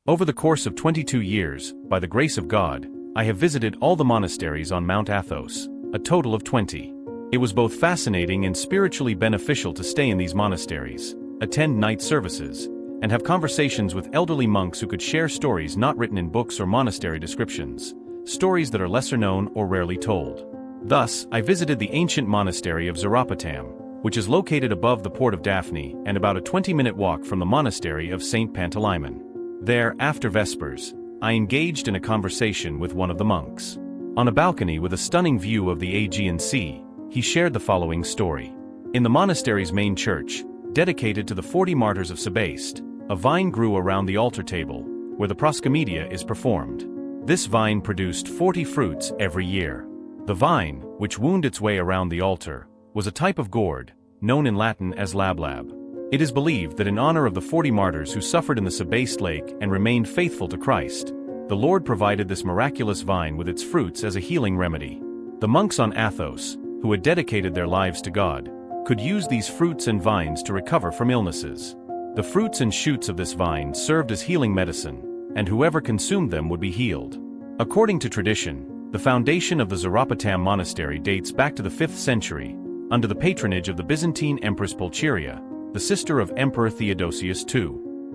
Over the course of 22 years, by the grace of God, I have visited all the monasteries on Mount Athos, a total of 20. It was both fascinating and spiritually beneficial to stay in these monasteries, attend night services, and have conversations with elderly monks who could share stories not written in books or monastery descriptions, stories that are lesser known or rarely told. Thus, I visited the ancient monastery of Xeropotam, which is located above the port of Daphne and about a 20-minute walk from the monastery of St. Pantaleimon. There, after Vespers, I engaged in a conversation with one of the monks. On a balcony with a stunning view of the Aegean Sea, he shared the following story. In the monastery's main church, dedicated to the 40 martyrs of Sebaste, a vine grew around the altar table, where the proscomedia is performed. This vine produced 40 fruits every year. The vine, which wound its way around the altar, was a type of gourd, known in Latin as lablab. It is believed that in honor of the 40 martyrs who suffered in the Sebaste lake and remained faithful to Christ, the Lord provided this miraculous vine with its fruits as a healing remedy. The monks on Athos, who had dedicated their lives to God, could use these fruits and vines to recover from illnesses. The fruits and shoots of this vine served as healing medicine, and whoever consumed them would be healed. According to tradition, the foundation of the Xeropotam Monastery dates back to the 5th century, under the patronage of the Byzantine Empress Pulcheria, the sister of Emperor Theodosius II.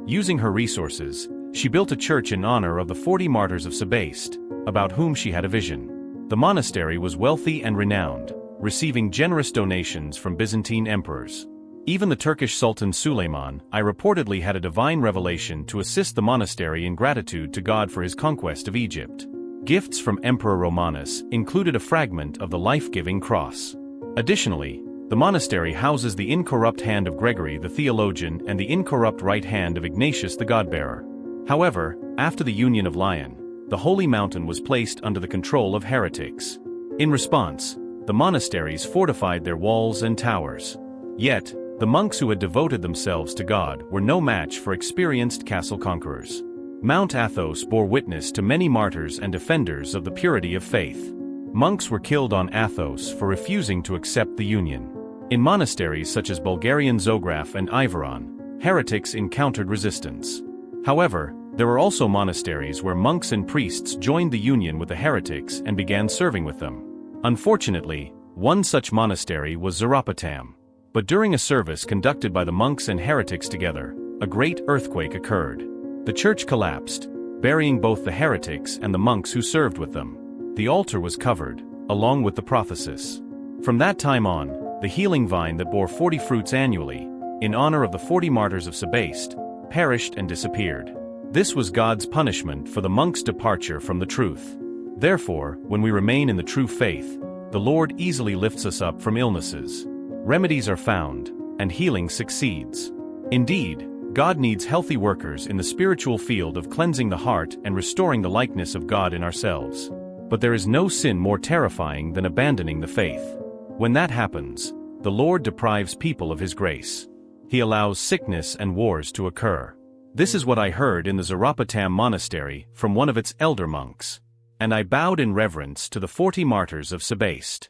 Using her resources, she built a church in honor of the 40 martyrs of Sebaste, about whom she had a vision. The monastery was wealthy and renowned, receiving generous donations from Byzantine emperors. Even the Turkish Sultan Suleiman I reportedly had a divine revelation to assist the monastery in gratitude to God for his conquest of Egypt. Gifts from Emperor Romanus included a fragment of the life-giving cross. Additionally, the monastery houses the incorrupt hand of Gregory the theologian and the incorrupt right hand of Ignatius the God-bearer. However, after the union of Lyon, the holy mountain was placed under the control of heretics. In response, the monasteries fortified their walls and towers. Yet, the monks who had devoted themselves to God were no match for experienced castle conquerors. Mount Athos bore witness to many martyrs and defenders of the purity of faith. Monks were killed on Athos for refusing to accept the union. In monasteries such as Bulgarian Zograf and Iveron, heretics encountered resistance. However, there were also monasteries where monks and priests joined the union with the heretics and began serving with them. Unfortunately, one such monastery was Xeropotam. But during a service conducted by the monks and heretics together, a great earthquake occurred. The church collapsed, burying both the heretics and the monks who served with them. The altar was covered, along with the prothesis. From that time on, the healing vine that bore 40 fruits annually, in honor of the 40 martyrs of Sebaste, perished and disappeared. This was God's punishment for the monks' departure from the truth. Therefore, when we remain in the true faith, the Lord easily lifts us up from illnesses. Remedies are found, and healing succeeds. Indeed, God needs healthy workers in the spiritual field of cleansing the heart and restoring the likeness of God in ourselves. But there is no sin more terrifying than abandoning the faith. When that happens, the Lord deprives people of His grace. He allows sickness and wars to occur. This is what I heard in the Xeropotam Monastery from one of its elder monks. And I bowed in reverence to the 40 martyrs of Sebaste.